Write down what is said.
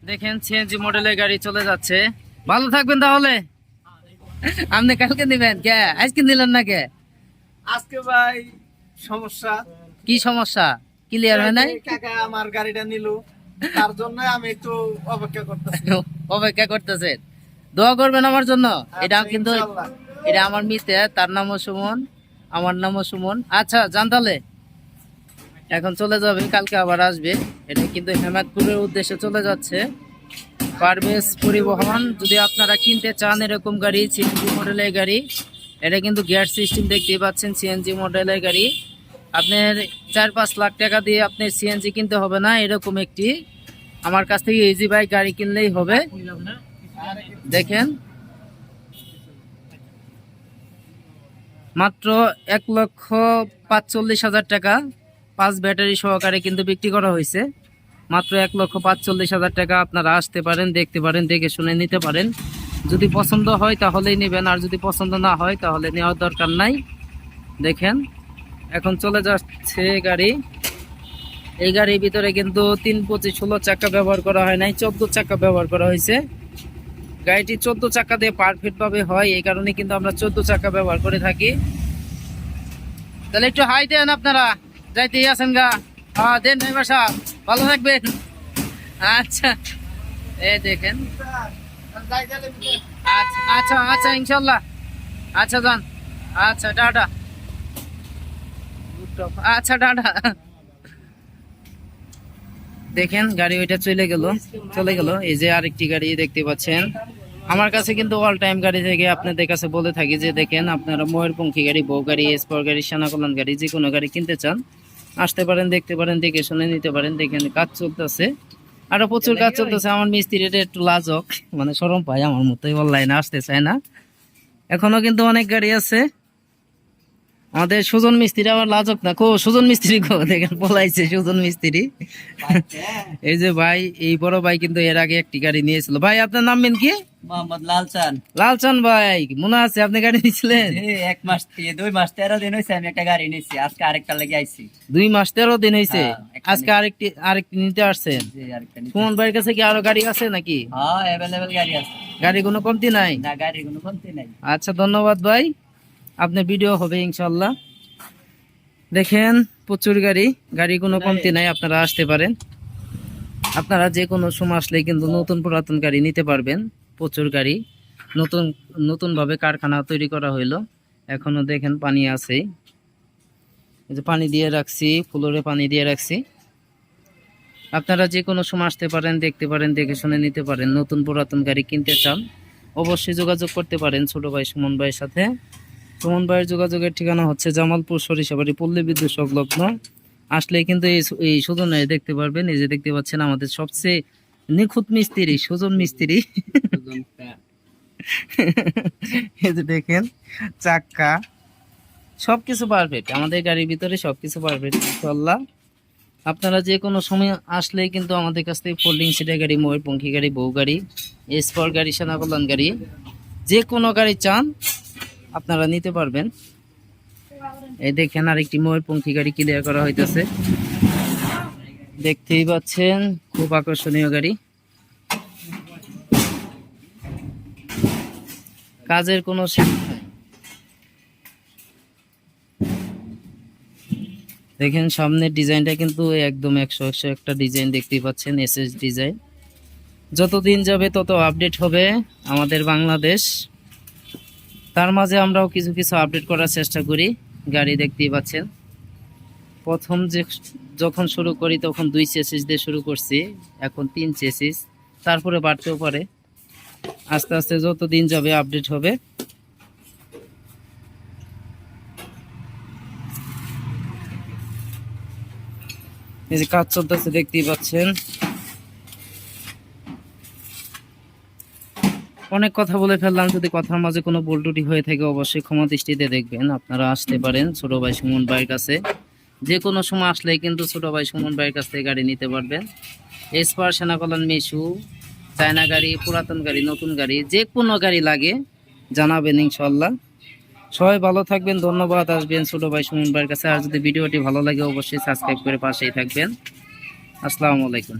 দেখেন সিএনজি মডেলের গাড়ি চলে যাচ্ছে। ভালো থাকবেন তাহলে। আপনি কালকে দিবেন কে, আজকে নিলেন না কে? আজকে ভাই সমস্যা। কি সমস্যা? ক্লিয়ার হয় নাই? কাকা আমার গাড়িটা নিল, তার জন্য আমি একটু অপেক্ষা করতেছি। অপেক্ষা করতেছেন, দোয়া করবেন আমার জন্য। এটা আচ্ছা, কিন্তু ইনশাআল্লাহ। এটা আমার মিতে, তার নামও সুমন, আমার নামও সুমন। আচ্ছা জানতালে এখন চলে যাবে, কালকে আবার আসবে। এটা কিন্তু হেমায়তপুরের উদ্দেশ্যে চলে যাচ্ছে পারভেজ পরিবহন। যদি আপনারা কিনতে চান এরকম গাড়ি, সিএনজি মডেলের গাড়ি, এটা কিন্তু গিয়ার সিস্টেম দেখতেই পাচ্ছেন, সিএনজি মডেলের গাড়ি। আপনার 4-5 লাখ টাকা দিয়ে আপনার সিএনজি কিনতে হবে না, এরকম একটি আমার কাছ থেকে ইজি বাইক গাড়ি কিনলেই হবে। দেখেন মাত্র 1,45,000 টাকা 5 ব্যাটারি সহকারে কিন্তু বিক্রি করা হয়েছে। মাত্র 1,45,000 টাকা। আপনারা আসতে পারেন, দেখতে পারেন, দেখে শুনে নিতে পারেন। যদি পছন্দ হয় তাহলেই নেবেন, আর যদি পছন্দ না হয় তাহলে নেওয়ার দরকার নাই। দেখেন এখন চলে যাচ্ছে গাড়ি। এই গাড়ির ভিতরে কিন্তু 3-25-16 চাকা ব্যবহার করা হয় নাই, 14 চাকা ব্যবহার করা হয়েছে। গাড়িটি 14 চাকা দিয়ে পারফেক্ট ভাবে হয়, এই কারণে কিন্তু আমরা 14 চাকা ব্যবহার করে থাকি। তাহলে একটু হাই দেন আপনারা, যাইতেই আছেন গা। হ্যাঁ দেন ড্রাইভার সাহেব, ভালো থাকবেন। আচ্ছা এই দেখেন। আচ্ছা আচ্ছা আচ্ছা ইনশাল্লাহ। আচ্ছা যান। আচ্ছা টাটা। আচ্ছা টাটা। দেখেন গাড়ি ওইটা চলে গেল। এই যে আরেকটি গাড়ি দেখতে পাচ্ছেন। আমার কাছে কিন্তু অল টাইম গাড়ি থেকে আপনাদের কাছে বলে থাকি যে দেখেন আপনারা ময়ূরপঙ্খী গাড়ি, বউ গাড়ি, স্পোর্ট গাড়ি, সেনা কল্যাণ গাড়ি, যে কোনো গাড়ি কিনতে চান আসতে পারেন, দেখতে পারেন, দেখে শুনে নিতে পারেন। দেখেন কাজ চলতেছে, আরো প্রচুর কাজ চলতেছে। আমার মিস্ত্রিটা একটু লাজক, মানে শরম পায় আমার মতোই, অনলাইনে আসতে চায় না। এখনো কিন্তু অনেক গাড়ি আছে। আমাদের সুজন মিস্ত্রি আবার লাজক না, সুজন মিস্ত্রি দেখেন পলাইছে সুজন মিস্ত্রি। এই যে ভাই, এই বড় ভাই কিন্তু এর আগে একটি গাড়ি নিয়েছিল। ভাই আপনার নাম কি? মোহাম্মদ লালচান। লালচান ভাই, মনে আছে আপনি গাড়ি নিয়েছিলেন? 2 মাস 13 দিন হয়েছে আমি একটা গাড়ি নিয়েছি, আজকে আরেকটা লেগে আইছি। 2 মাস 13 দিন হয়েছে, আজকে আরেকটি নিতে আসছেন। সুমন ভাইয়ের কাছে কি আরো গাড়ি আছে নাকি? হ্যাঁ অ্যাভেলেবেল গাড়ি আছে, গাড়ি কোনো কমতি নাই? না গাড়ি কোনো কমতি নাই। আচ্ছা ধন্যবাদ ভাই, আপনার ভিডিও হবে ইনশাল্লাহ। দেখেন প্রচুর গাড়ি কোনো কমতি নাই, আপনারা আসতে পারেন। আপনারা যে কোনো সময় আসলে কিন্তু নতুন পুরাতন গাড়ি নিতে পারবেন। প্রচুর গাড়ি নতুন ভাবে কারখানা তৈরি করা হইলো। এখনো দেখেন পানি আছে, এই যে পানি দিয়ে রাখছি, ফ্লোরে পানি দিয়ে রাখছি। আপনারা যে কোনো সময় আসতে পারেন, দেখতে পারেন, দেখে শুনে নিতে পারেন। নতুন পুরাতন গাড়ি কিনতে চান অবশ্যই যোগাযোগ করতে পারেন ছোট ভাই সুমন ভাইয়ের সাথে। সুমন ভাইয়ের যোগাযোগের ঠিকানা হচ্ছে জামালপুর সরিষাবাড়ি পল্লী বিদ্যুৎ সংলগ্ন। আসলে কিন্তু এই সুজন দেখতে পারবেন। এই যে দেখতে পাচ্ছেন আমাদের সবচেয়ে নিখুঁত মিস্ত্রি সুজন মিস্ত্রি। এই যে দেখেন চাক্কা সবকিছু পারফেক্ট, আমাদের গাড়ির ভিতরে সবকিছু পারফেক্ট ইনশাআল্লাহ। আপনারা যে কোনো সময় আসলেই কিন্তু আমাদের কাছ থেকে ফোল্ডিং সিটের গাড়ি, ময়ূরপঙ্খী গাড়ি, বউ গাড়ি, স্পোর্ট গাড়ি, সেনা কল্যাণ গাড়ি, যে কোনো গাড়ি চান আপনারা নিতে পারবেন। এই দেখেন আরেকটি ময়ূরপঙ্খী গাড়ি ক্লিয়ার করা হইতেছে, দেখতেই পাচ্ছেন, খুব আকর্ষণীয় গাড়ি। কাজের কোনো শেষ নাই। দেখেন সামনের ডিজাইনটা কিন্তু একদম 100 একটা ডিজাইন দেখতেই পাচ্ছেন, এসএস ডিজাইন। যতদিন যাবে তত আপডেট হবে আমাদের বাংলাদেশ, তার মাঝে আমরাও কিছু কিছু আপডেট করার চেষ্টা করি। গাড়ি দেখতেই পাচ্ছেন, প্রথম যখন শুরু করি তখন 2 চেসিস দিয়ে শুরু করছি, এখন 3 চেসিস, তারপরে বাড়তেও পারে। আস্তে আস্তে যত দিন যাবে আপডেট হবে। এই যে কাজ চলতেছে দেখতেই পাচ্ছেন। অনেক কথা বলে ফেললাম, যদি কথার মাঝে কোনো ভুল ত্রুটি হয়ে থাকে অবশ্যই ক্ষমা দৃষ্টিতে দেখবেন। আপনারা আসতে পারেন ছোট ভাই সুমন ভাইয়ের কাছে, যে কোনো সময় আসলেই কিন্তু ছোট ভাই সুমন ভাইয়ের কাছ থেকে গাড়ি নিতে পারবেন। এসপার, সেনা কল্যাণ, মিশু, চায়না গাড়ি, পুরাতন গাড়ি, নতুন গাড়ি, যে কোনো গাড়ি লাগে জানাবেন ইনশাল্লাহ। সবাই ভালো থাকবেন, ধন্যবাদ। আসবেন ছোট ভাই সুমন ভাইয়ের কাছে। আর যদি ভিডিওটি ভালো লাগে অবশ্যই সাবস্ক্রাইব করে পাশেই থাকবেন। আসসালামু আলাইকুম।